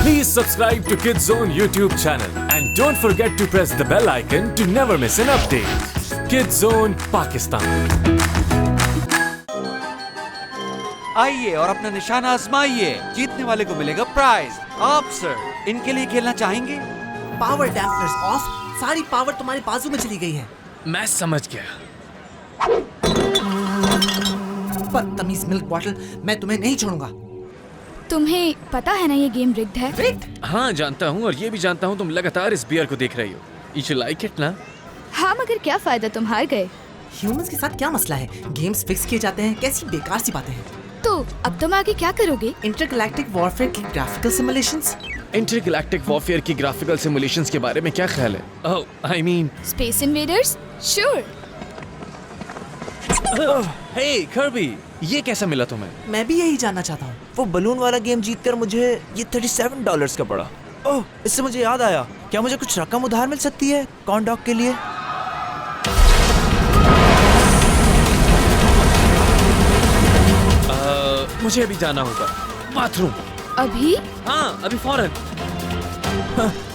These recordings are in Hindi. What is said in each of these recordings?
Please subscribe to Kids Zone YouTube channel and don't forget to press the bell icon to never miss an update. Kids Zone Pakistan. आइए और अपना निशाना आजमाइए, जीतने वाले को मिलेगा प्राइज। आप सर इनके लिए खेलना चाहेंगे? पावर डैम्पनर्स ऑफ, सारी पावर तुम्हारे बाजू में चली गई है। मैं समझ गया। बदतमीज मिल्क बॉटल, मैं तुम्हें नहीं छोड़ूंगा। तुम्हें पता है ना ये गेम रिग्ड है? रिग्ड? हाँ जानता हूँ, और ये भी जानता हूँ तुम लगातार इस बियर को देख रही हो। You like it ना? हाँ मगर क्या फायदा, तुम हार गए। ह्यूमंस के साथ क्या मसला है? गेम्स फिक्स किए जाते हैं, कैसी बेकार सी बातें हैं। तो अब तुम आगे क्या करोगे? इंटरगैलेक्टिक वॉरफेयर की ग्राफिकल सिमुलेशंस? इंटरगैलेक्टिक वॉरफेयर की ग्राफिकल सिमुलेशंस के बारे में क्या ख्याल है? Oh, I mean Space Invaders? Sure. Hey Kirby, ये कैसा मिला तुम्हें? मैं भी यही जानना चाहता हूँ। वो बलून वाला गेम जीतकर मुझे ये $37 का पड़ा। ओह, इससे मुझे याद आया, क्या मुझे कुछ रकम उधार मिल सकती है कॉर्न डॉग के लिए? मुझे अभी जाना होगा बाथरूम। अभी? हाँ अभी फौरन।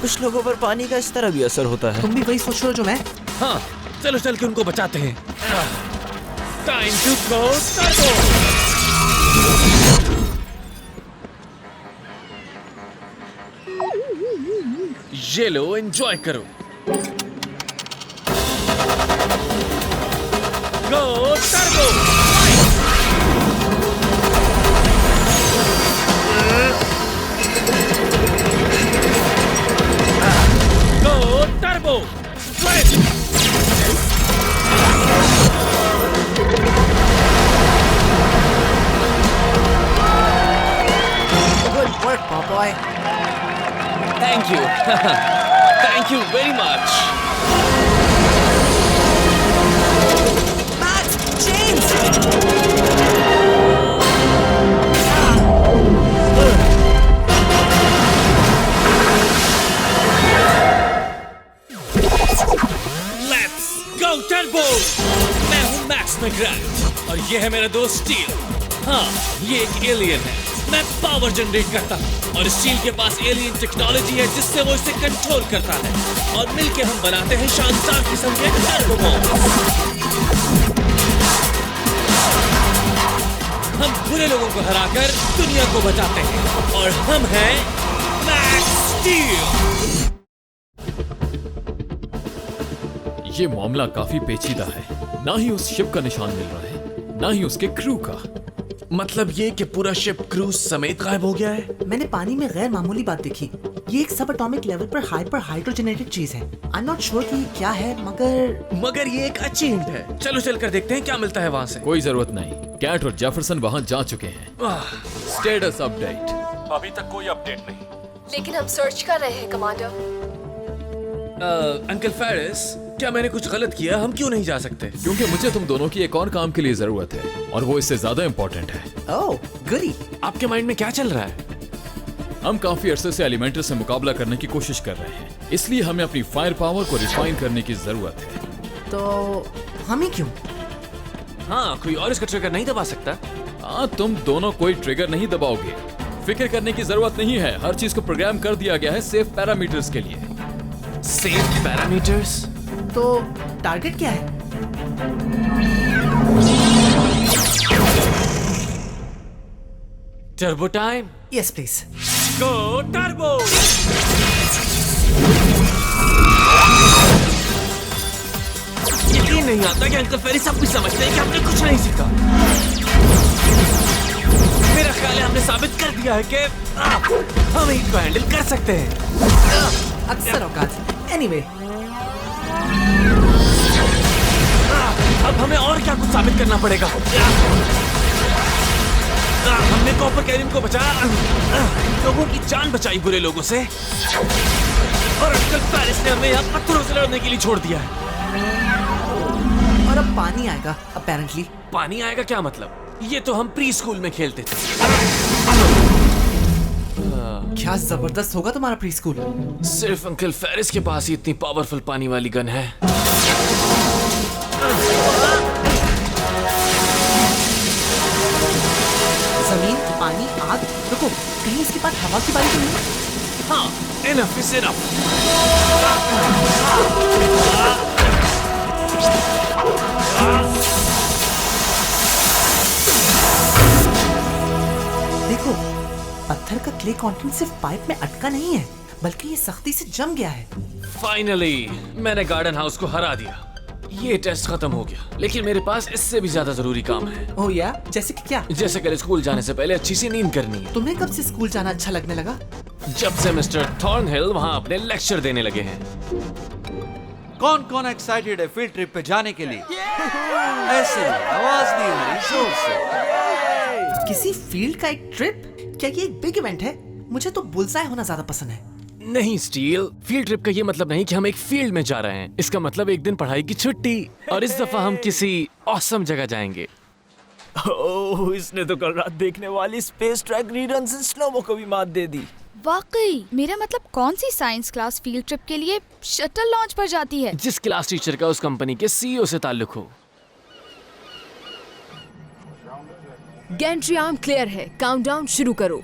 कुछ लोगों पर पानी का इस तरह भी असर होता है। तुम भी वही सोच रहे हो जो मैं? हाँ चलो चल के उनको बचाते हैं। Time to go turbo. ये लो, एंजॉय करो। Go turbo. Go turbo. Good work, boy. Thank you. Thank you very much. Max, James! Let's go turbo. मैं हूँ मैक्स मैकग्राथ और ये है मेरा दोस्त स्टील। हाँ, ये एक एलियन है। मैं पावर जनरेट करता हूँ और स्टील के पास एलियन टेक्नोलॉजी है जिससे वो इसे कंट्रोल करता है, और मिलके हम बनाते हैं शानदार किस्म के टर्बो बॉम्ब। हम बुरे लोगों को हराकर दुनिया को बचाते हैं, और हम हैं मैक्स स्टील। ये मामला काफी पेचीदा है। ना ही उस शिप का निशान मिल रहा है, ना ही उसके क्रू का। मतलब ये कि पूरा शिप क्रू समेत गायब हो गया है। मैंने पानी में गैर मामूली बात देखी। ये एक सब एटॉमिक लेवल पर हाइपर हाइड्रोजनेटेड चीज है। आई एम नॉट श्योर कि क्या है, मगर ये एक अच्छी हिंट है। चलो चलकर देखते हैं क्या मिलता है वहाँ से। कोई जरूरत नहीं, कैट और जेफरसन वहाँ जा चुके हैं। Status update. अभी तक कोई अपडेट नहीं। लेकिन हम सर्च कर रहे हैं कमांडर। अंकल फेरिस, क्या मैंने कुछ गलत किया? हम क्यों नहीं जा सकते? क्योंकि मुझे तुम दोनों की एक और काम के लिए जरूरत है, और वो इससे ज्यादा इम्पोर्टेंट है। ओह गुडी। आपके माइंड में क्या चल रहा है? हम काफी अरसे से एलिमेंटर से मुकाबला करने की कोशिश कर रहे हैं, इसलिए हमें अपनी फायर पावर को रिफाइन करने की जरूरत है। तो हम ही क्यों? हाँ, कोई और इसका ट्रिगर नहीं दबा सकता। हाँ, तुम दोनों कोई ट्रिगर नहीं दबाओगे। फिक्र करने की जरूरत नहीं है, हर चीज को प्रोग्राम कर दिया गया है सेफ पैरामीटर्स के लिए। Safe parameters? तो टारगेट क्या है? Turbo time. Yes please. Go turbo. यकीन नहीं आता कि अंकल फेरिस सब कुछ समझते हैं कि हमने कुछ नहीं सीखा। मेरा ख्याल है हमने साबित कर दिया है कि हम हीट को हैंडल कर सकते हैं। अक्सर औकात। एनीवे, अब हमें और क्या कुछ साबित करना पड़ेगा। हमने कॉपर कैरियन को बचाया, लोगों की जान बचाई बुरे लोगों से, और अंकल फेरिस ने हमें यहाँ पत्थरों से लड़ने के लिए छोड़ दिया है। और अब पानी आएगा अपेरेंटली। पानी आएगा क्या मतलब? ये तो हम प्री स्कूल में खेलते थे। क्या जबरदस्त होगा तुम्हारा प्री स्कूल। सिर्फ अंकल फेरिस के पास ही इतनी पावरफुल पानी वाली गन है। जमीन, पानी, आग, रुको, कहीं इसके पास हवा की बारी तो नहीं है? हाँ, enough is enough. देखो, पत्थर का क्ले कंटेंट सिर्फ पाइप में अटका नहीं है, बल्कि ये सख्ती से जम गया है। फाइनली मैंने गार्डन हाउस को हरा दिया। ये टेस्ट खत्म हो गया, लेकिन मेरे पास इससे भी ज्यादा जरूरी काम है। ओह या, जैसे कि क्या? जैसे कल स्कूल जाने से पहले अच्छी सी नींद करनी है। तुम्हें कब से स्कूल जाना अच्छा लगने लगा? जब से मिस्टर थॉर्नहिल वहाँ अपने लेक्चर देने लगे हैं। कौन कौन एक्साइटेड है फील्ड ट्रिप पे जाने के लिए? ऐसे ही आवाज नहीं हो रही जोर से। किसी फील्ड का एक ट्रिप? क्या ये एक बिग इवेंट है? मुझे तो बुलसाई होना ज्यादा पसंद है। नहीं स्टील, फील्ड ट्रिप का ये मतलब नहीं कि हम एक फील्ड में जा रहे हैं। इसका मतलब एक दिन पढ़ाई की छुट्टी, और इस दफा हम किसी ऑसम जगह जाएंगे। ओह, इसने तो कल रात देखने वाली स्पेस ट्रैक रीरन्स इन स्लोमो को भी मात दे दी। वाकई, मेरा मतलब कौन सी साइंस क्लास फील्ड ट्रिप के लिए शटल लॉन्च पर जाती है? जिस क्लास टीचर का उस कंपनी के सीईओ से ताल्लुक हो। गेंट्री आर्म क्लियर है, काउंटडाउन शुरू करो।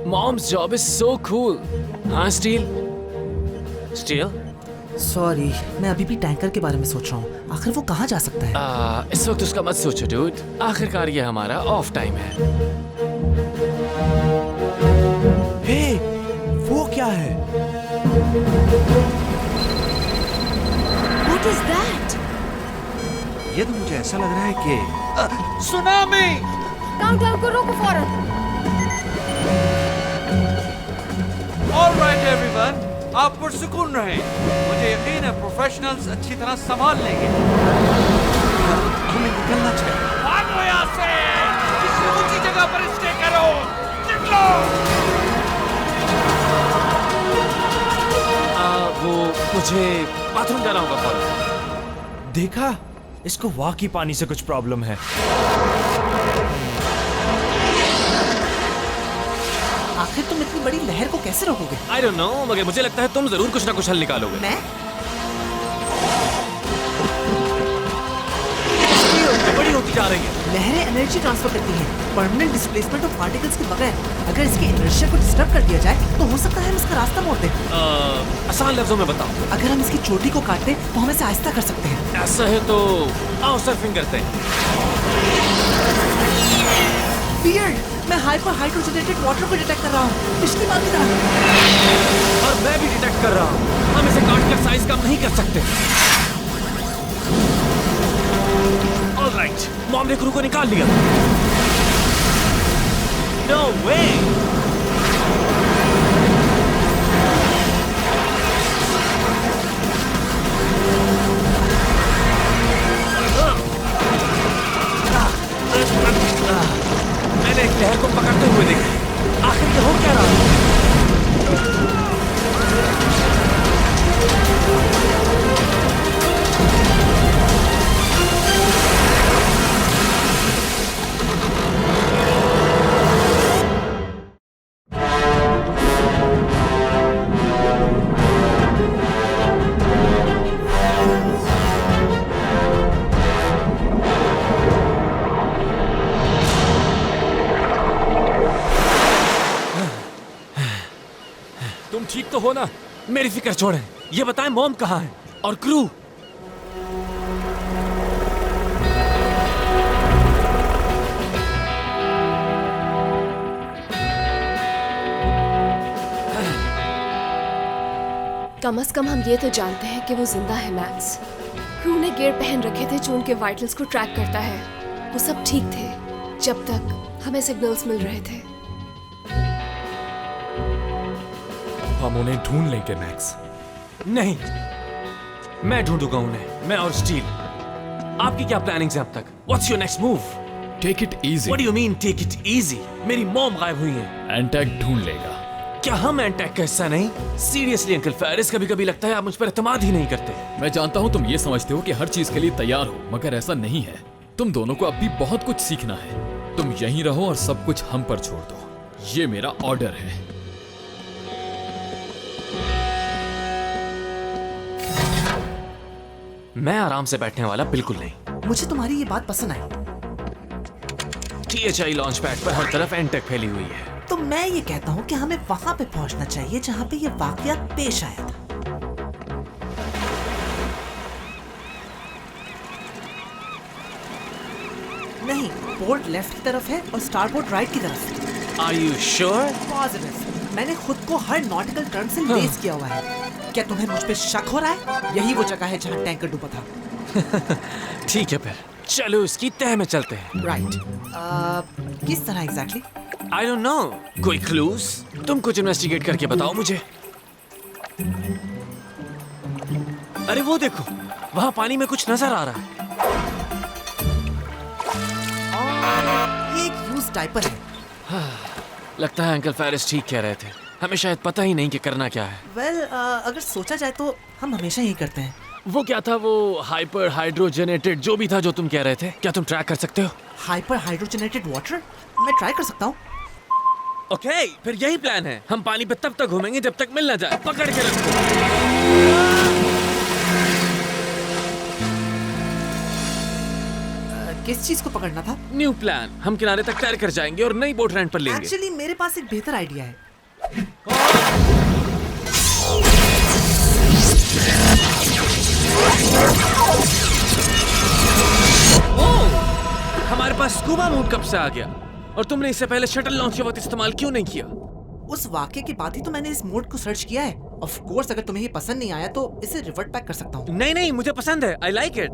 Mom's job is so cool. हाँ स्टील? स्टील? सॉरी, मैं अभी भी टैंकर के बारे में सोच रहा हूँ। आखिर वो कहाँ जा सकता है? इस वक्त उसका मत सोचो डूड। आखिरकार ये हमारा ऑफ टाइम है। हे, वो क्या है? What is that? ये तो मुझे ऐसा लग रहा है कि सुनामी। काउंटडाउन को रोको फौरन। ऑलराइट एवरीवन, आप पुरसुकून रहें। मुझे यकीन है प्रोफेशनल्स अच्छी तरह संभाल लेंगे। हमें निकलना चाहिए। भागो यहाँ से! किसी ऊंची जगह पर स्टे करो। निकलो! वो मुझे बाथरूम जाना होगा फौरन। देखा, इसको वाकई पानी से कुछ प्रॉब्लम है। आखिर तुम इतनी बड़ी लहर को कैसे रोकोगे? I don't know, मगर मुझे लगता है तुम जरूर कुछ ना कुछ हल निकालोगे। मैं? बड़ी होती जा रही है। लहरें एनर्जी ट्रांसफर करती हैं, परमानेंट डिस्प्लेसमेंट ऑफ पार्टिकल्स के बगैर। अगर इसके इनर्शिया को डिस्टर्ब कर दिया जाए, तो हो सकता है हम इसका रास्ता मोड़ दें। आसान लफ्जों में बताओ। अगर हम इसकी चोटी को काट दें, तो हम इसे आहिस्ता कर सकते हैं। ऐसा है तो आओ सर्फिंग करते हैं। वियर्ड, मैं हाइपर हाइड्रोजनेटेड वाटर को डिटेक्ट कर रहा हूँ, पिछली बार की तरह। और मैं भी डिटेक्ट कर रहा हूँ। हम इसे काट कर साइज कम नहीं कर सकते। ऑलराइट, मॉम ने क्रू को निकाल लिया। नो वे! मैंने एक लहर को पकड़ते हुए देखा। आखिर ये हो क्या रहा है? तुम ठीक तो हो ना? मेरी फिक्र छोड़ें। ये बताएं मॉम कहाँ है और क्रू? कम से कम हम ये तो जानते हैं कि वो जिंदा है मैक्स। क्रू ने गियर पहन रखे थे जो उनके वाइटल्स को ट्रैक करता है। वो सब ठीक थे जब तक हमें सिग्नल्स मिल रहे थे। हम उन्हें ढूंढ लेंगे मैक्स। नहीं, मैं ढूंढूंगा उन्हें, मैं और स्टील। आपकी क्या प्लानिंग्स हैं अब तक? What's your next move? Take it easy. What do you mean take it easy? मेरी मॉम गायब हुई है। एंटैक ढूंढ लेगा। क्या हम एंटैक का हिस्सा नहीं? सीरियसली अंकल फेरिस, कभी कभी लगता है आप मुझ पर एतमाद ही नहीं करते। मैं जानता हूँ तुम ये समझते हो कि हर चीज के लिए तैयार हो, मगर ऐसा नहीं है। तुम दोनों को अब भी बहुत कुछ सीखना है। तुम यहीं रहो और सब कुछ हम पर छोड़ दो। ये मेरा ऑर्डर है। मैं आराम से बैठने वाला बिल्कुल नहीं। मुझे तुम्हारी ये बात पसंद आई। THI लॉन्च पैड पर हर तरफ एंटेक फैली हुई है। तो मैं ये कहता हूँ कि हमें वहां पे पहुंचना चाहिए जहां पे ये वाकया पेश आया था। नहीं, पोर्ट लेफ्ट की तरफ है और स्टारपोर्ट राइट की तरफ। Are you sure? पॉजिटिव। मैंने खुद को हर नॉटिकल टर्म से लेस किया हुआ है। क्या तुम्हें मुझ पे शक हो रहा है? यही वो जगह है जहाँ टैंकर डूबा था। ठीक है, फिर चलो इसकी तह में चलते हैं। राइट। किस तरह एग्जैक्टली? I don't know. कोई क्लूज? तुम कुछ इन्वेस्टिगेट करके बताओ मुझे। अरे वो देखो, वहाँ पानी में कुछ नजर आ रहा है। ये एक यूज डायपर है। लगता है अंकल फेरिस ठीक कह रहे थे। हमें शायद पता ही नहीं कि करना क्या है। वेल, अगर सोचा जाए तो हम हमेशा यही करते हैं। वो क्या था, वो हाइपर हाइड्रोजनेटेड जो भी था जो तुम कह रहे थे, क्या तुम ट्रैक कर सकते हो? Hyper hydrogenated water? मैं ट्राई कर सकता हूँ। ओके, फिर यही प्लान है। हम पानी पे तब तक घूमेंगे जब तक मिल ना जाए। पकड़ के रखो। किस चीज को पकड़ना था? New plan. हम किनारे तक तैर कर जाएंगे और नई बोट रेंट पर लेंगे। एक्चुअली मेरे पास एक बेहतर आइडिया है। हमारे पास स्कूबा मोड कब से आ गया? और तुमने इससे पहले शटल लॉन्च के वक्त इस्तेमाल क्यों नहीं किया? उस वाक्य के बाद ही तो मैंने इस मोड को सर्च किया है। ऑफ कोर्स, अगर तुम्हें ये पसंद नहीं आया तो इसे रिवर्ट बैक कर सकता हूँ। नहीं नहीं, मुझे पसंद है। I like it.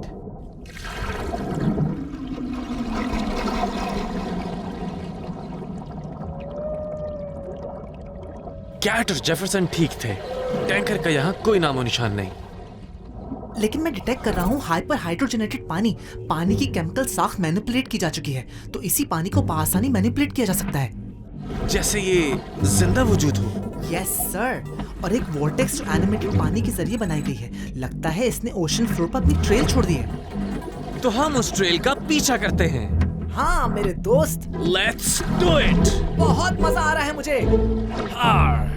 कैट और जेफरसन ठीक थे। टैंकर का यहाँ कोई नामो निशान नहीं। लेकिन मैं डिटेक्ट कर रहा हूँ हाइपर हाइड्रोजनेटेड पानी की केमिकल साख मैनिपुलेट की जा चुकी है। तो इसी पानी को आसानी मैनिपुलेट किया जा सकता है। जैसे ये जिंदा वजूद हो। Yes sir. और एक वोर्टेक्स जो एनिमेटेड पानी के जरिए बनाई गई है। लगता है इसने ओशन फ्लोर पर अपनी ट्रेल छोड़ दी है। तो हम उस ट्रेल का पीछा करते हैं। हाँ मेरे दोस्त, लेट्स डू इट। बहुत मजा आ रहा है मुझे। हाँ।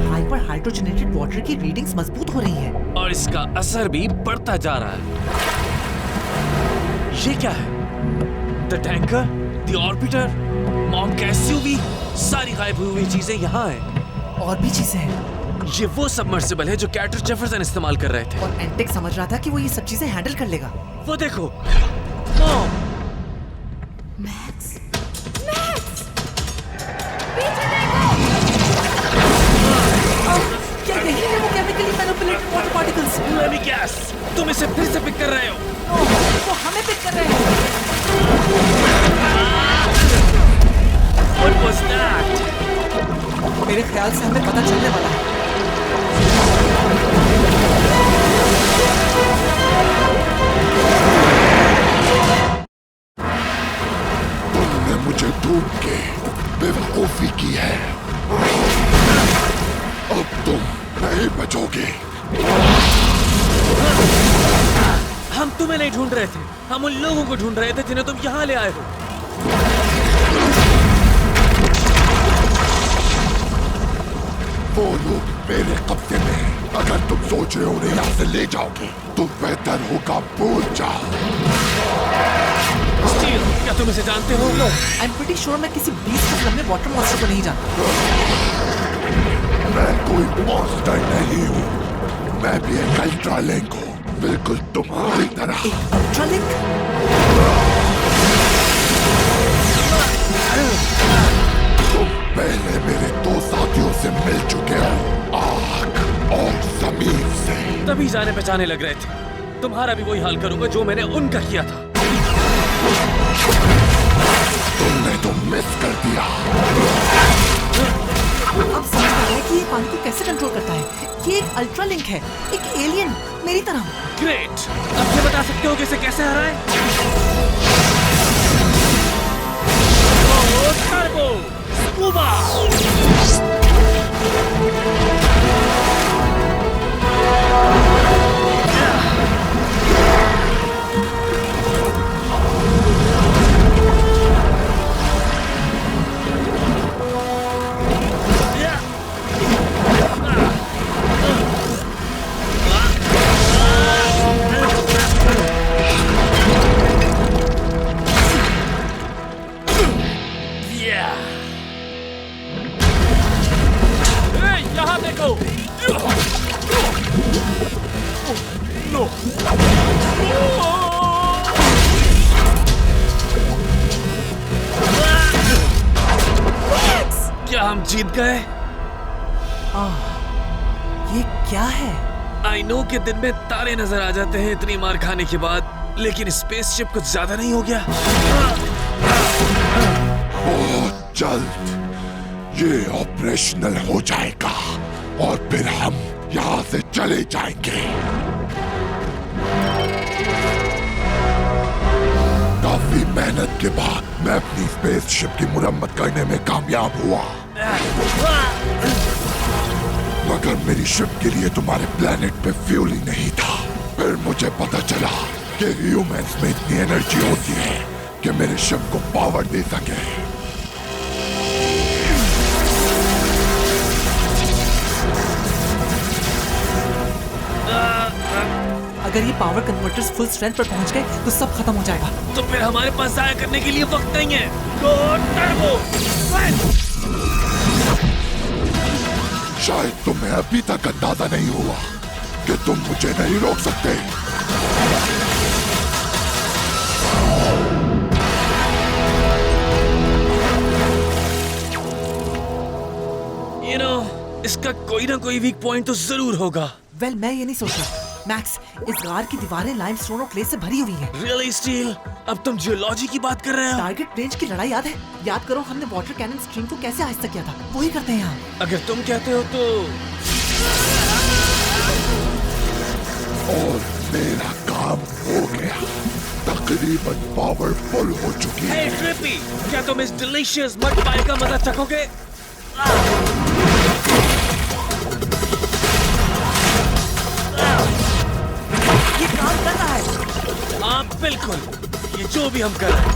हाइपर हाइड्रोजनेटेड वाटर की रीडिंग्स मजबूत हो रही हैं। और इसका असर भी बढ़ता जा रहा है। ये क्या है? The tanker, the orbiter, monk SUV, सारी गायब हुई हुई चीजें यहाँ हैं। और भी चीजें हैं। ये वो सबमर्सिबल है जो कैट और जेफरसन इस्तेमाल कर रहे थे। और एंटेक समझ रहा था कि वो ये सब चीजें हैंडल कर लेगा। वो देखो। मैक्स। क्या यही है वो chemically manipulated water particles? Let me guess, तुम इसे फिर से पिक कर रहे हो। वो हमें पिक कर रहे हैं। What was that? मेरे ख्याल से हमें पता चलने वाला है। तुमने मुझे ढूंढ के बेवकूफी की है। अब तुम नहीं बचोगे। हम तुम्हें नहीं ढूंढ रहे थे, हम उन लोगों को ढूंढ रहे थे जिन्हें तुम यहाँ ले आए हो। वो लोग मेरे कब्जे में हैं। अगर तुम सोच रहे हो उन्हें यहाँ से ले जाओगे तो बेहतर होगा भूल जाओ। स्टील, क्या तुम इसे जानते हो? आई एम प्रीटी श्योर मैं किसी 20 फिल्म में वाटर मॉन्स्टर को नहीं जानता। मैं कोई मॉन्स्टर नहीं हूँ। मैं भी एक अल्ट्रालिंक हूँ, बिल्कुल तुम्हारी तरह। एक अल्ट्रालिंक? तुम पहले मेरे 2 साथियों से मिल चुके हो, आग और जमीन से। तभी जाने पहचाने लग रहे थे। तुम्हारा भी वही हाल करूंगा जो मैंने उनका किया था। तुमने तो मिस कर दिया। अब समझ आ रहा है कि ये पानी को कैसे कंट्रोल करता है। ये एक अल्ट्रालिंक है, एक एलियन मेरी तरह। ग्रेट, अब ये बता सकते हो कि इसे कैसे हराएं? Turbo scuba. लो। क्या हम जीत गए? ये क्या है? आई नो कि दिन में तारे नजर आ जाते हैं इतनी मार खाने के बाद, लेकिन स्पेसशिप कुछ ज्यादा नहीं हो गया? बहुत जल्द ये ऑपरेशनल हो जाएगा और फिर हम यहाँ से चले जाएंगे। काफी मेहनत के बाद मैं अपनी स्पेसशिप की मुरम्मत करने में कामयाब हुआ, मगर मेरी शिप के लिए तुम्हारे प्लेनेट पे फ्यूल ही नहीं था। फिर मुझे पता चला कि ह्यूमंस में इतनी एनर्जी होती है कि मेरे शिप को पावर दे सके। अगर ये पावर कन्वर्टर्स फुल स्ट्रेंथ पर पहुंच गए तो सब खत्म हो जाएगा। तो फिर हमारे पास जाया करने के लिए वक्त नहीं है। गो टर्बो! शायद तुम्हें अभी तक अंदाजा नहीं हुआ कि तुम मुझे नहीं रोक सकते। You know, इसका कोई ना कोई वीक पॉइंट तो जरूर होगा। वेल, मैं ये नहीं सोच रहा। मैक्स, इस गार की दीवारें लाइमस्टोन और क्ले से भरी हुई हैं। Really, steel? अब तुम जियोलॉजी की बात कर रहे हो? टारगेट रेंज की लड़ाई याद है? याद करो हमने वाटर कैनन स्ट्रीम को कैसे आहिस्ता किया था। वही करते हैं यहाँ। अगर तुम कहते हो तो। और मेरा काम हो गया, तकरीबन पावरफुल हो चुकी है। Hey, ट्रिपी, क्या तुम इस डिलीशियस मड पाई का मजा चखोगे? ये काम कर रहा है। हाँ बिल्कुल, ये जो भी हम कर रहे हैं।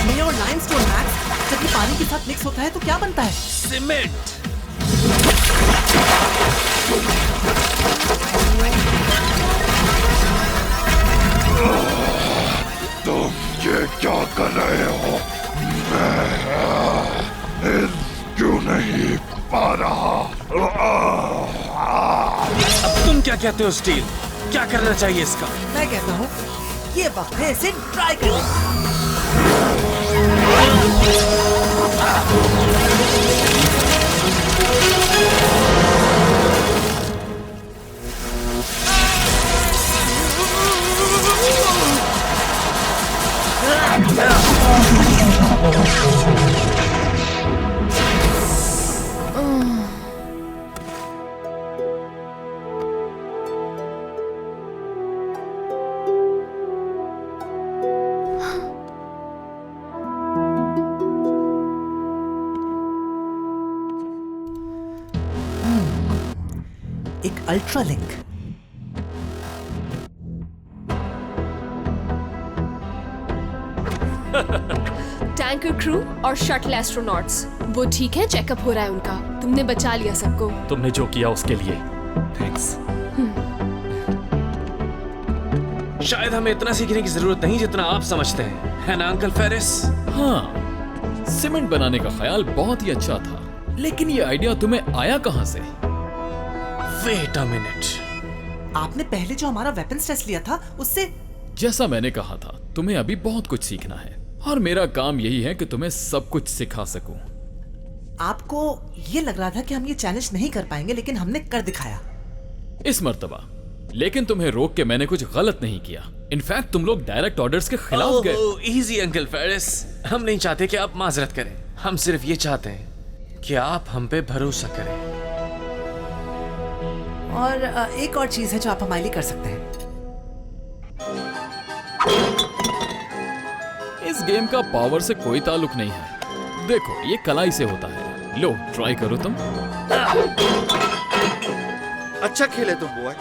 क्ले और लाइमस्टोन मैक्स, जब ये पानी के साथ मिक्स होता है तो क्या बनता है? सीमेंट। तुम ये क्या कर रहे हो? मैं क्यों नहीं पा रहा? अब तुम क्या कहते हो स्टील? क्या करना चाहिए इसका? मैं कहता हूँ ये वक्त है इसे ट्राई करने। एक अल्ट्रा लिंक। टैंकर क्रू और शटल एस्ट्रोनॉट्स, वो ठीक है? चेकअप हो रहा है उनका। तुमने बचा लिया सबको। तुमने जो किया उसके लिए थैंक्स। शायद हमें इतना सीखने की जरूरत नहीं जितना आप समझते हैं, है ना अंकल फेरिस? हाँ, सीमेंट बनाने का ख्याल बहुत ही अच्छा था, लेकिन ये आइडिया तुम्हें आया कहाँ से? Wait a minute. आपने पहले जो हमारा वेपन्स टेस्ट लिया था उससे। जैसा मैंने कहा था, तुम्हें अभी बहुत कुछ सीखना है और मेरा काम यही है कि तुम्हें सब कुछ सिखा सकूं। आपको ये लग रहा था कि हम ये चैलेंज नहीं कर पाएंगे, लेकिन हमने कर दिखाया इस मर्तबा। लेकिन तुम्हें रोक के मैंने कुछ गलत नहीं किया। इनफैक्ट तुम लोग डायरेक्ट ऑर्डर्स के खिलाफ गए। इजी अंकल फेरिस, हम नहीं चाहते कि आप माजरत करें। हम सिर्फ ये चाहते हैं कि आप हम पे भरोसा करें। और एक और चीज है जो आप हमारे लिए कर सकते हैं। इस गेम का पावर से कोई ताल्लुक नहीं है। देखो, ये कलाई से होता है। लो, ट्राई करो तुम। अच्छा खेले तुम बॉय,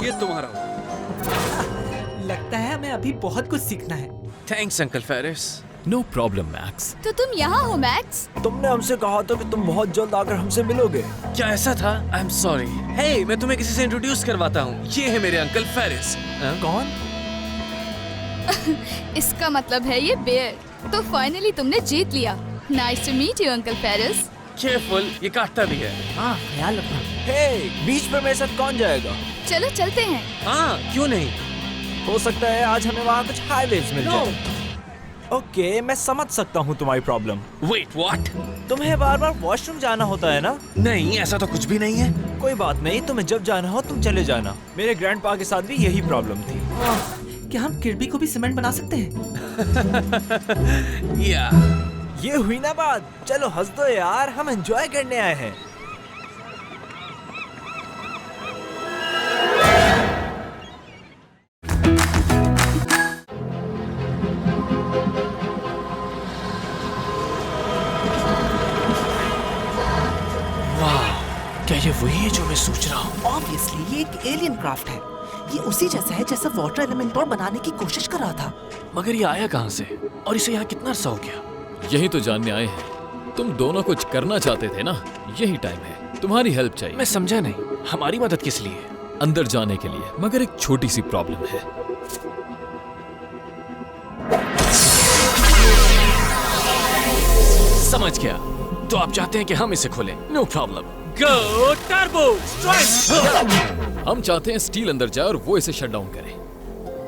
ये तुम्हारा हो। लगता है हमें अभी बहुत कुछ सीखना है। Thanks uncle Ferris. No problem Max. तो तुम यहाँ हो मैक्स? तुमने हमसे कहा था कि तुम बहुत जल्द आकर हमसे मिलोगे। क्या ऐसा था? I am sorry. हे, मैं तुम्हें किसी से इंट्रोड्यूस करवाता हूँ। ये है मेरे अंकल फेरिस। कौन? इसका मतलब है ये बेयर। तो फाइनली तुमने जीत लिया। Nice to meet you uncle Ferris. Careful, ये काटता भी है। हाँ, ख्याल रखना। हे, बीच पर मेरे साथ कौन जाएगा? चलो चलते हैं। हाँ, क्यों नहीं? हो सकता है आज हमें वहाँ कुछ हाई वेव्स मिल जाए। ओके, मैं समझ सकता हूँ तुम्हारी प्रॉब्लम। Wait, what? तुम्हें बार बार वॉशरूम जाना होता है ना? नहीं, ऐसा तो कुछ भी नहीं है। कोई बात नहीं, तुम्हें जब जाना हो तुम चले जाना। मेरे ग्रैंडपा के साथ भी यही प्रॉब्लम थी। क्या हम किर्बी को भी सीमेंट बना सकते हैं? या ये हुई ना बात। चलो हंस दो यार, हम एंजॉय करने आए हैं। क्या ये वही है जो मैं सोच रहा हूँ? ऑब्वियसली ये एक एलियन क्राफ्ट है। ये उसी जैसा है जैसा वाटर एलिमेंटोर बनाने की कोशिश कर रहा था। मगर ये आया कहाँ से? और इसे यहाँ कितना अरसा हो गया? यही तो जानने आए हैं। तुम दोनों कुछ करना चाहते थे ना, यही टाइम है। तुम्हारी हेल्प चाहिए। मैं समझा नहीं, हमारी मदद किस लिए? अंदर जाने के लिए, मगर एक छोटी सी प्रॉब्लम है। समझ गया। तो आप चाहते हैं कि हम इसे खोलें? No problem. Go turbo strike! हम चाहते हैं स्टील अंदर जाए और वो इसे शट डाउन करे।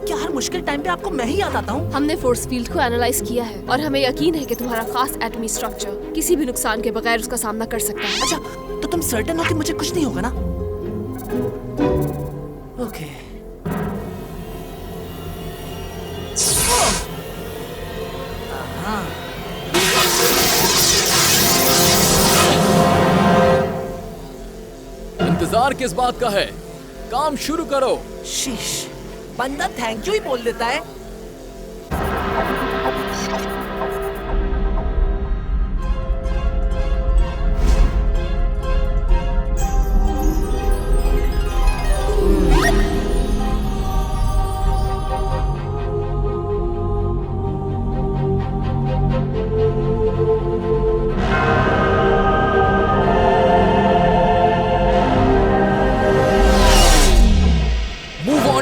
क्या हर मुश्किल टाइम पे आपको मैं ही याद आता हूँ? हमने फोर्स फील्ड को एनालाइज किया है और हमें यकीन है कि तुम्हारा खास एटमी स्ट्रक्चर किसी भी नुकसान के बगैर उसका सामना कर सकता है। अच्छा, तो तुम सर्टेन हो कि मुझे कुछ नहीं होगा ना? ओके। इंतजार किस बात का है? काम शुरू करो। शीश, बंदा थैंक यू ही बोल देता है।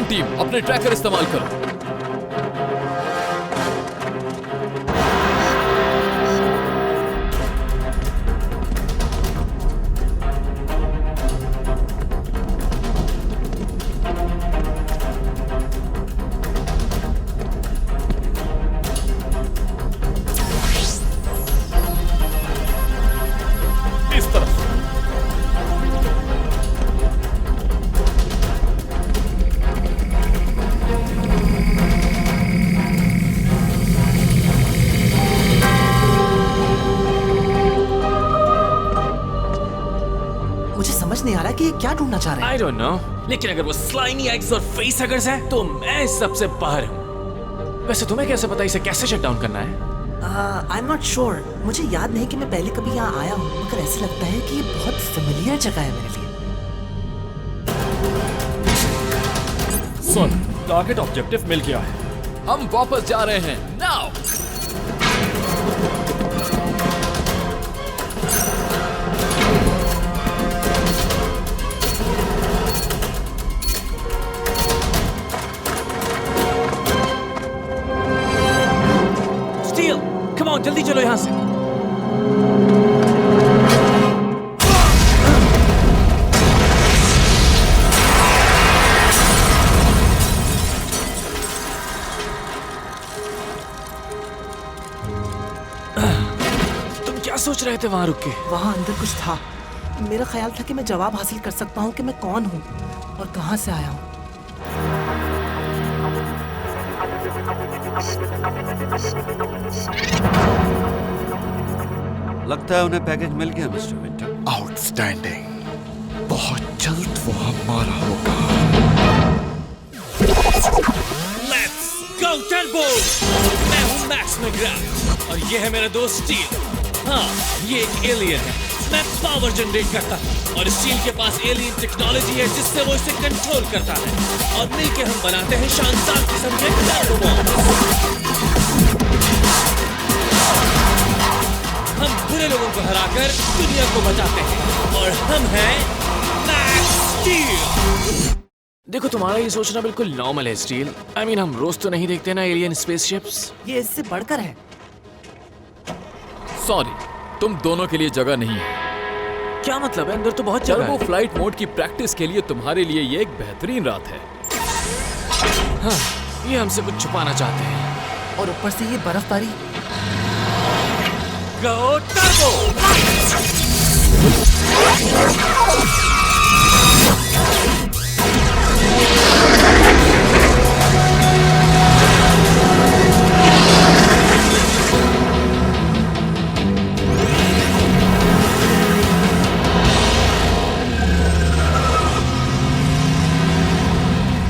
टीम, अपने ट्रैकर इस्तेमाल करो। इस तरफ। नहीं आ रहा कि ये क्या ढूंढना चाह रहा है। I don't know, लेकिन अगर वो स्लाइमी एग्स और फेस हगर्स हैं, तो मैं सबसे बाहर हूँ। वैसे तुम्हें कैसे पता इसे कैसे शट डाउन करना है? I am not sure. मुझे याद नहीं कि मैं पहले कभी यहाँ आया हूँ, मगर ऐसे लगता है कि ये बहुत फेमिलियर जगह है मेरे लिए। सुन, टारगेट ऑब्जेक्टिव मिल गया है। हम वापस जा रहे हैं नाउ। जल्दी चलो यहाँ से। तुम क्या सोच रहे थे वहां रुक के? वहां अंदर कुछ था। मेरा ख्याल था कि मैं जवाब हासिल कर सकता हूँ कि मैं कौन हूँ और कहाँ से आया हूँ। लगता है उन्हें पैकेज मिल गया मिस्टर विंटर। आउटस्टैंडिंग। बहुत जल्द वो हमारा होगा। Let's go turbo! मैं हूँ मैक्स मैकग्राथ और ये है मेरा दोस्त स्टील। हाँ, ये एक एलियन है। मैं पावर जनरेट करता हूँ और स्टील के पास एलियन टेक्नोलॉजी है जिससे वो इसे कंट्रोल करता है और मिलकर हम बनाते हैं शानदार किस्म के टर्बो बॉम्ब। हम बुरे लोगों को हराकर दुनिया को बचाते हैं और हम हैं मैक्स स्टील। देखो, तुम्हारा ये सोचना बिल्कुल नॉर्मल है स्टील। I mean, हम रोज तो नहीं देखते ना एलियन स्पेसशिप्स। ये इससे बढ़कर है। सॉरी, तुम दोनों के लिए जगह नहीं है। क्या मतलब है? अंदर तो बहुत जगह टर्बो है। फ्लाइट मोड की प्रैक्टिस के लिए तुम्हारे लिए ये एक बेहतरीन रात है। हाँ, ये हमसे कुछ छुपाना चाहते हैं। और ऊपर से ये बर्फबारी। Go turbo!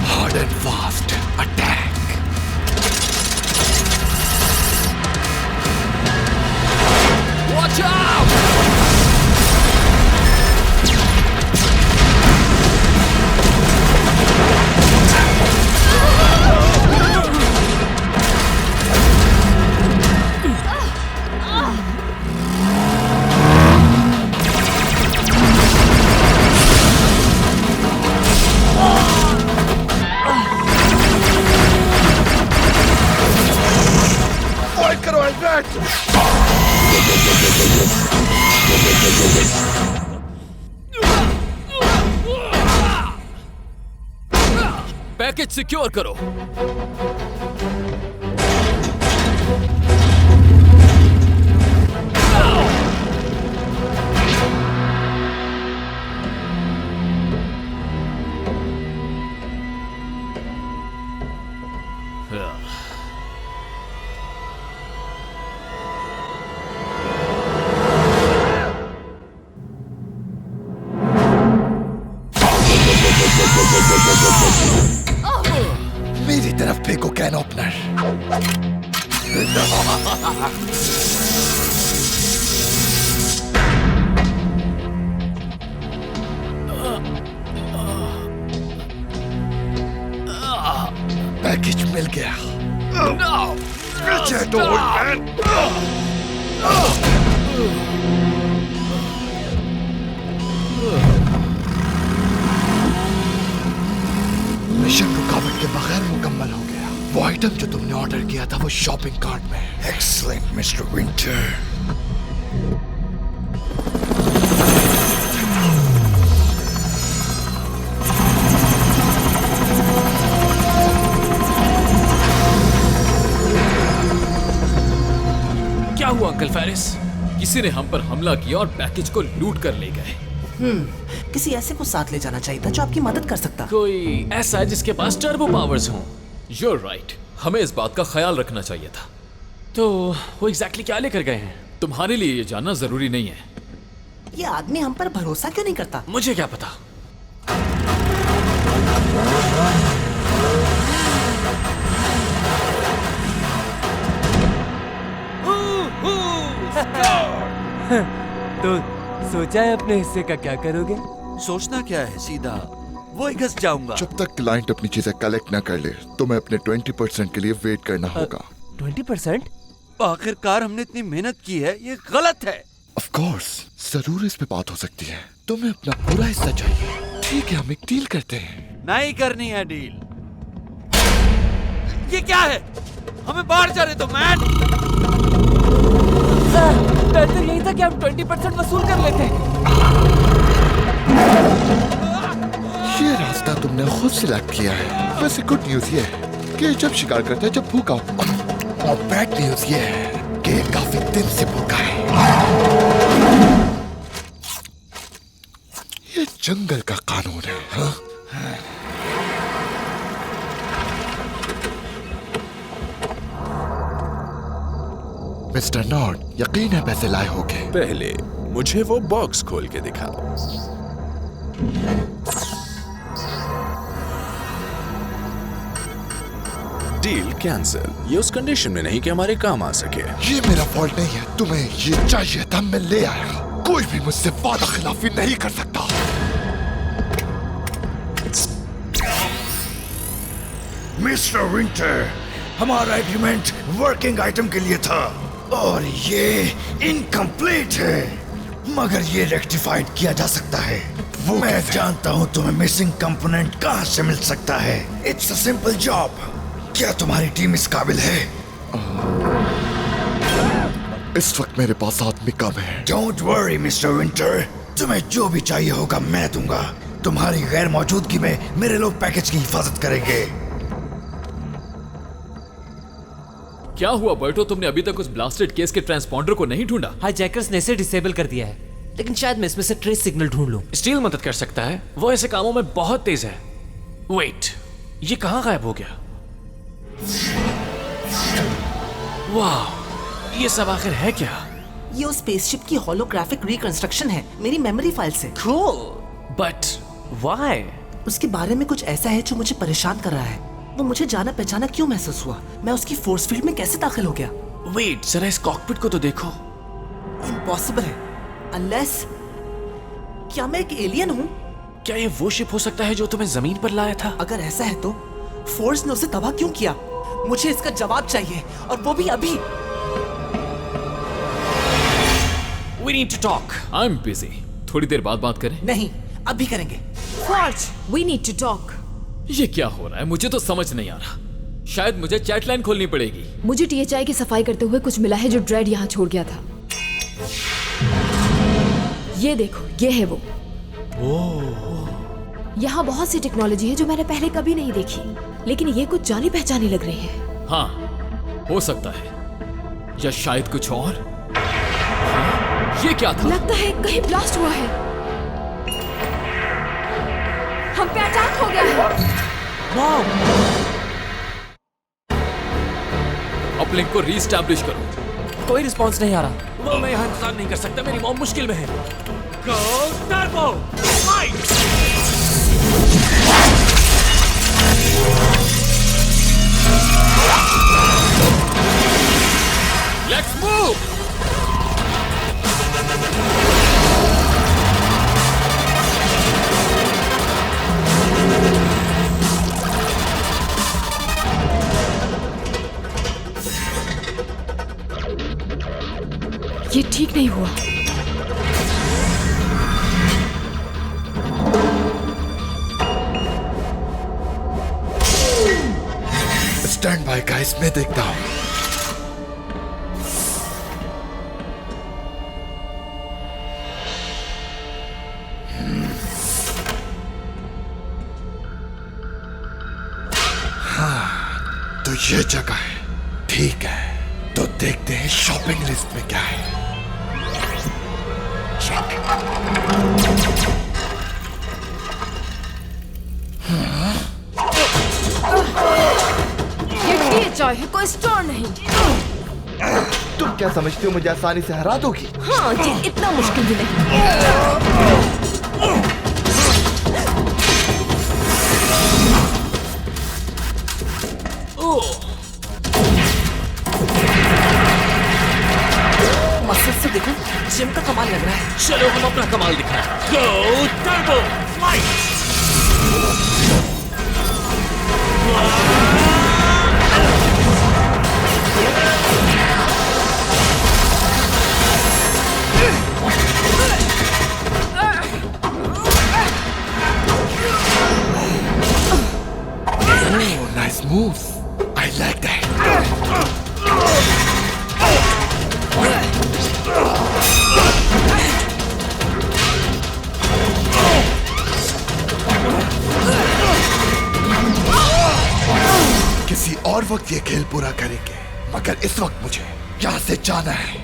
Hard and fast attack. Watch out! Fight करो हेलमेट। पैकेज सिक्योर करो। मेरी तरफ फेंको कैन ओपनर। पैकेज मिल गया। पीछे दो मिशन रुकावट के बगैर मुकम्मल हो गया। वो आइटम जो तुमने ऑर्डर किया था वो शॉपिंग कार्ट में है। Excellent mister winter. क्या हुआ अंकल फेरिस? किसी ने हम पर हमला किया और पैकेज को लूट कर ले गए। किसी ऐसे को साथ ले जाना चाहिए था जो आपकी मदद कर सकता। कोई ऐसा है जिसके पास टर्बो पावर्स हों। You're right. हमें इस बात का ख्याल रखना चाहिए था। तो वो एग्जैक्टली क्या लेकर गए हैं? तुम्हारे लिए ये जानना जरूरी नहीं है। ये आदमी हम पर भरोसा क्यों नहीं करता? मुझे क्या पता। तो सोचा है अपने हिस्से का क्या करोगे? सोचना क्या है, सीधा वो ही घस जाऊंगा। जब तक क्लाइंट अपनी चीजें कलेक्ट ना कर ले तो मैं अपने 20% के लिए वेट करना होगा। 20%? आखिरकार हमने इतनी मेहनत की है, ये गलत है। ऑफ कोर्स, जरूर इस पे बात हो सकती है। तुम्हें अपना पूरा हिस्सा चाहिए। ठीक है, हम एक डील करते हैं। नहीं करनी है डील। ये क्या है? हमें बाहर जाने दो मैन। बेहतर यही था कि हम 20% वसूल कर लेते। ये रास्ता तुमने खुद सिलेक्ट किया है। वैसे गुड न्यूज ये है कि जब शिकार करता है जब भूखा हो, और बैड न्यूज ये है कि काफी दिन से भूखा है। ये जंगल का कानून है। हाँ? मिस्टर नॉर्ड, यकीन है पैसे लाए होगे। पहले मुझे वो बॉक्स खोल के दिखा। Deal cancel. ये उस कंडीशन में नहीं कि हमारे काम आ सके। ये मेरा फॉल्ट नहीं है। तुम्हें ये चाहिए था, मैं ले आया। कोई भी मुझसे वादा खिलाफी नहीं कर सकता। मिस्टर विंटर, हमारा एग्रीमेंट वर्किंग आइटम के लिए था और ये इनकम्प्लीट है, मगर ये रेक्टिफाइड किया जा सकता है। मैं जानता हूँ तुम्हें मिसिंग कंपोनेंट कहाँ से मिल सकता है। It's a simple job. क्या तुम्हारी टीम इस काबिल है? इस वक्त मेरे पास आदमी कम है। डोंट वरी मिस्टर विंटर, तुम्हें जो भी चाहिए होगा मैं दूंगा। तुम्हारी गैर मौजूदगी में मेरे लोग पैकेज की हिफाजत करेंगे। क्या हुआ बर्टो, तुमने अभी तक उस ब्लास्टेड केस के ट्रांसपॉन्डर को नहीं ढूंढा? हाईजैकर्स ने इसे डिसेबल कर दिया है, लेकिन शायद मैं इसमें से ट्रेस सिग्नल ढूंढ लूं। स्टील मदद कर सकता है, वो ऐसे कामों में बहुत तेज है। वेट, ये कहाँ गायब हो गया? वाह, ये सब आखिर है क्या? ये उस स्पेसशिप की होलोग्राफिक रिकंस्ट्रक्शन है मेरी मेमोरी फाइल से। Cool, but why? उसके बारे में कुछ ऐसा है जो मुझे परेशान कर रहा है। वो मुझे जाना पहचाना क्यों महसूस हुआ? मैं उसकी फोर्स फील्ड में कैसे दाखिल हो गया? वेट, जरा इस कॉकपिट को तो देखो। इम्पॉसिबल है, अनलेस क्या मैं एक एलियन हूँ? क्या ये वो शिप हो सकता है जो तुम्हें जमीन पर लाया था? अगर ऐसा है तो फोर्स ने उसे तबाह क्यों किया? मुझे इसका जवाब चाहिए, और वो भी अभी। We need to talk. I'm busy. थोड़ी देर बाद बात करें? नहीं, अभी करेंगे। Forge, we need to talk. ये क्या हो रहा है? मुझे तो समझ नहीं आ रहा। शायद मुझे चैट लाइन खोलनी पड़ेगी। मुझे THI की सफाई करते हुए कुछ मिला है जो ड्रेड यहाँ छोड़ गया था। ये देखो, ये है वो। यहाँ बहुत सी टेक्नोलॉजी है जो मैंने पहले कभी नहीं देखी, लेकिन ये कुछ जानी पहचानी लग रही है। हाँ, हो सकता है, या शायद कुछ और। ये क्या था? लगता है कहीं ब्लास्ट हुआ है। हम पे अटैक हो गया है। अपलिंक को रीस्टैब्लिश करो। कोई रिस्पॉन्स नहीं आ रहा। वो मैं यहाँ इंतजार नहीं कर सकता, मेरी मॉम मुश्किल में है। Go Turbo! Fight! Let's move! ये ठीक नहीं हुआ। स्टैंड बाय गाइस, मैं देखता हूं। हाँ, तो ये जगह है। ठीक है, तो देखते हैं शॉपिंग लिस्ट में क्या है। ये THI है, कोई स्टोर नहीं। तुम क्या समझती हो मुझे आसानी से हरा दोगी? हाँ जी, इतना मुश्किल भी नहीं। मसल्स से देखो, जिम का कमाल लग रहा है। चलो हम अपना कमाल दिखाएं। Go Turbo! Fight! Oh, nice moves. I like that. किसी और वक्त ये खेल पूरा करेंगे, मगर इस वक्त मुझे यहाँ से जाना है।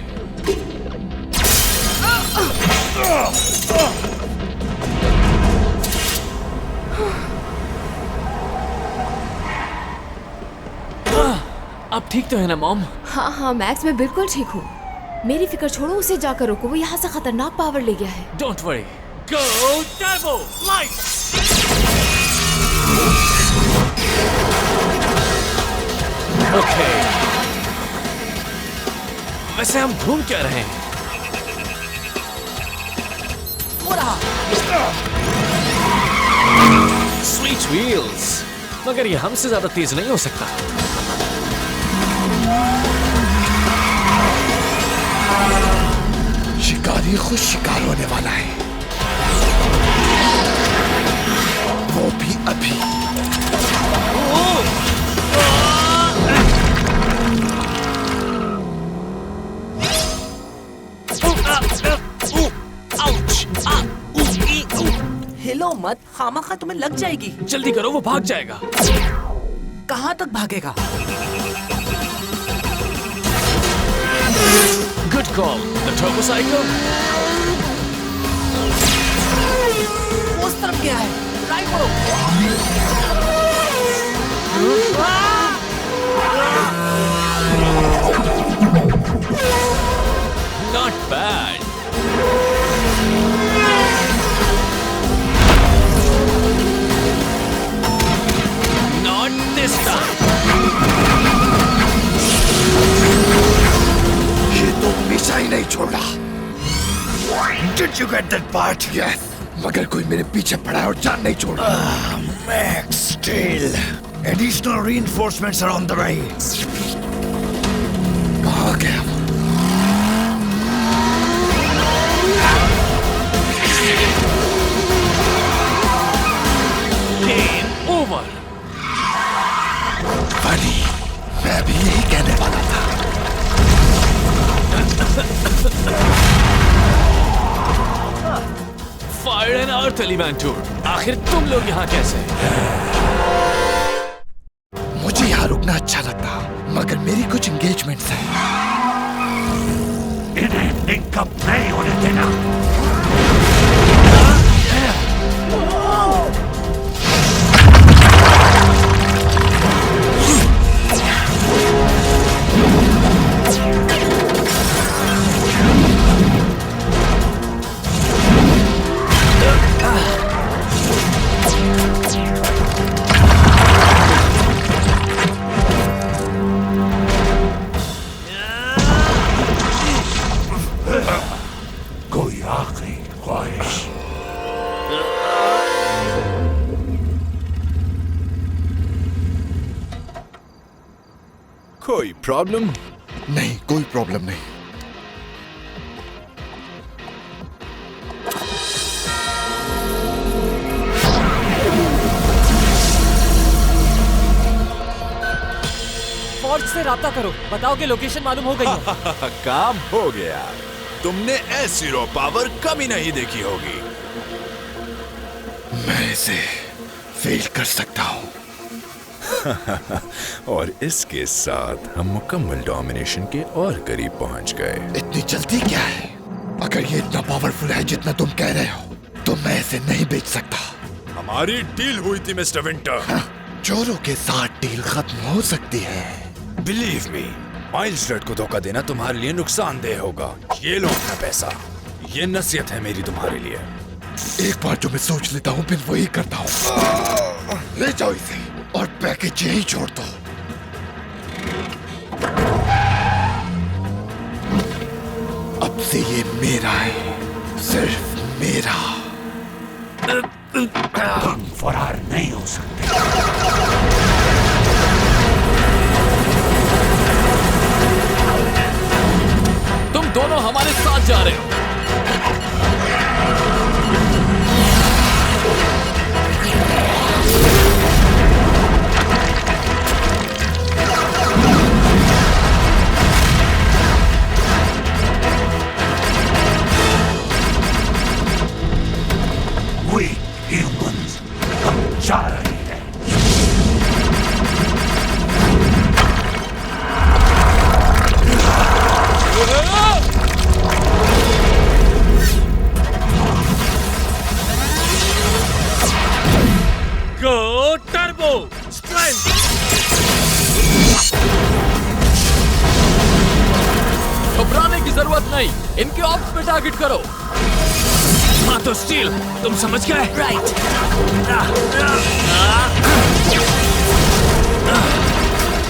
अब ठीक तो है ना मॉम? हाँ हाँ मैक्स, मैं बिल्कुल ठीक हूँ। मेरी फिक्र छोड़ो, उसे जाकर रोको, वो यहाँ से खतरनाक पावर ले गया है। Don't worry. Go Turbo! Fight! Okay. वैसे हम घूम क्या रहे हैं? Sweet wheels. मगर ये हमसे ज्यादा तेज नहीं हो सकता। शिकारी खुद शिकार होने वाला है, वो भी अभी। Ouch! मत, खामखा तुम्हें लग जाएगी। जल्दी करो, वो भाग जाएगा। कहाँ तक भागेगा? Good call, the turbo cycle. उस तरफ गया है, राइट करो। Not bad. Not this time. ये तो पीछा ही नहीं छोड़ा। Did you get that part? Yes. मगर कोई मेरे पीछे पड़ा और जान नहीं छोड़ा। Max Steel. Additional reinforcements are on the way. कहाँ गया वो? Game over. Funny. मैं भी यही कहने वाला था। Fire and Earth Elementor. आखिर तुम लोग यहाँ कैसे? मुझे यहाँ रुकना अच्छा लगता, मगर मेरी कुछ एंगेजमेंट्स हैं। इन्हें निकअप नहीं होने देना। कोई आखिरी ख्वाहिश? कोई प्रॉब्लम? नहीं, कोई प्रॉब्लम नहीं। फॉर्ज से राब्ता करो, बताओ कि लोकेशन मालूम हो गई है। काम हो गया। तुमने ऐसी रो पावर कभी नहीं देखी होगी। मैं इसे फेल कर सकता हूँ। और इसके साथ हम मुकम्मल डोमिनेशन के और करीब पहुंच गए। इतनी जल्दी क्या है? अगर ये इतना पावरफुल है जितना तुम कह रहे हो, तो मैं इसे नहीं बेच सकता। हमारी डील हुई थी मिस्टर विंटर। चोरों के साथ डील खत्म हो सकती है। बिलीव मी, माइल्स रेड को धोखा देना तुम्हारे लिए नुकसानदेह होगा। ये लो अपना पैसा, ये नसीहत है मेरी तुम्हारे लिए। एक बार जो मैं सोच लेता हूँ फिर वही करता हूँ। ले जाओ इसे और पैकेज यही छोड़ दो। अब से ये मेरा है, सिर्फ मेरा। तुम फरार नहीं हो सकते। तुम दोनों हमारे साथ जा रहे हो। We humans, हम जा रहे हैं। Go Turbo Strength! घबराने की जरूरत नहीं, इनके ऑप्स पे टारगेट करो। हाँ तो स्टील, तुम समझ गए? राइट।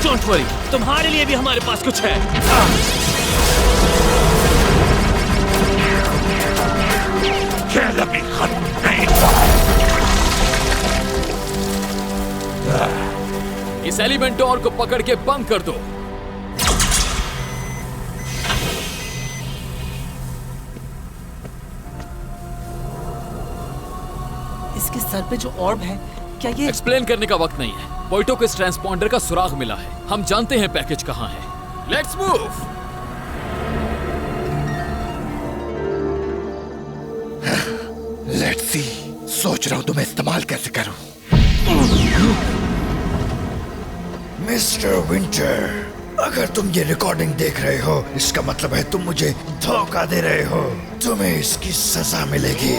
डोंट वरी, तुम्हारे लिए भी हमारे पास कुछ है। खेल अभी खत्म नहीं हुआ। इस एलिमेंटोर को पकड़ के बंद कर दो। इसके सर पे जो ऑर्ब है, क्या ये? एक्सप्लेन करने का वक्त नहीं है। पोइटो को इस ट्रांसपॉन्डर का सुराग मिला है। हम जानते हैं पैकेज कहां है। Let's move. लेट्स सी, सोच रहा हूँ तुम्हें इस्तेमाल कैसे करूँ। मिस्टर विंटर, अगर तुम ये रिकॉर्डिंग देख रहे हो, इसका मतलब है तुम मुझे धोखा दे रहे हो। तुम्हें इसकी सजा मिलेगी।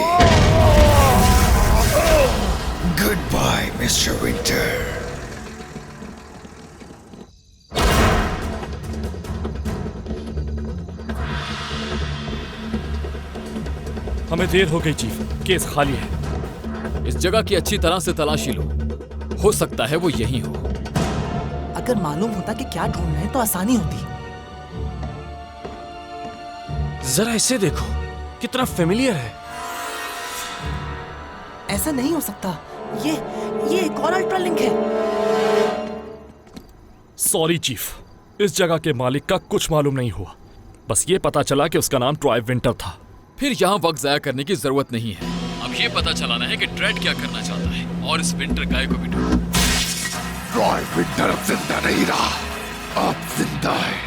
Goodbye Mr Winter. हमें देर हो गई चीफ, केस खाली है। इस जगह की अच्छी तरह से तलाशी लो, हो सकता है वो यहीं हो। अगर मालूम होता कि क्या ढूंढ रहे हैं तो आसानी होती। जरा इसे देखो, कितना फेमिलियर है। ऐसा नहीं हो सकता, ये एक और अल्ट्रा लिंक है। सॉरी चीफ, इस जगह के मालिक का कुछ मालूम नहीं हुआ। बस ये पता चला कि उसका नाम ट्रॉय विंटर था। फिर यहाँ वक्त जाया करने की जरूरत नहीं है। अब ये पता चलाना है कि ड्रेड क्या करना चाहता है और इस विंटर गाय को भी ढूंढो। ट्रॉय विंटर अब जिंदा नहीं रहा, अब जिंदा है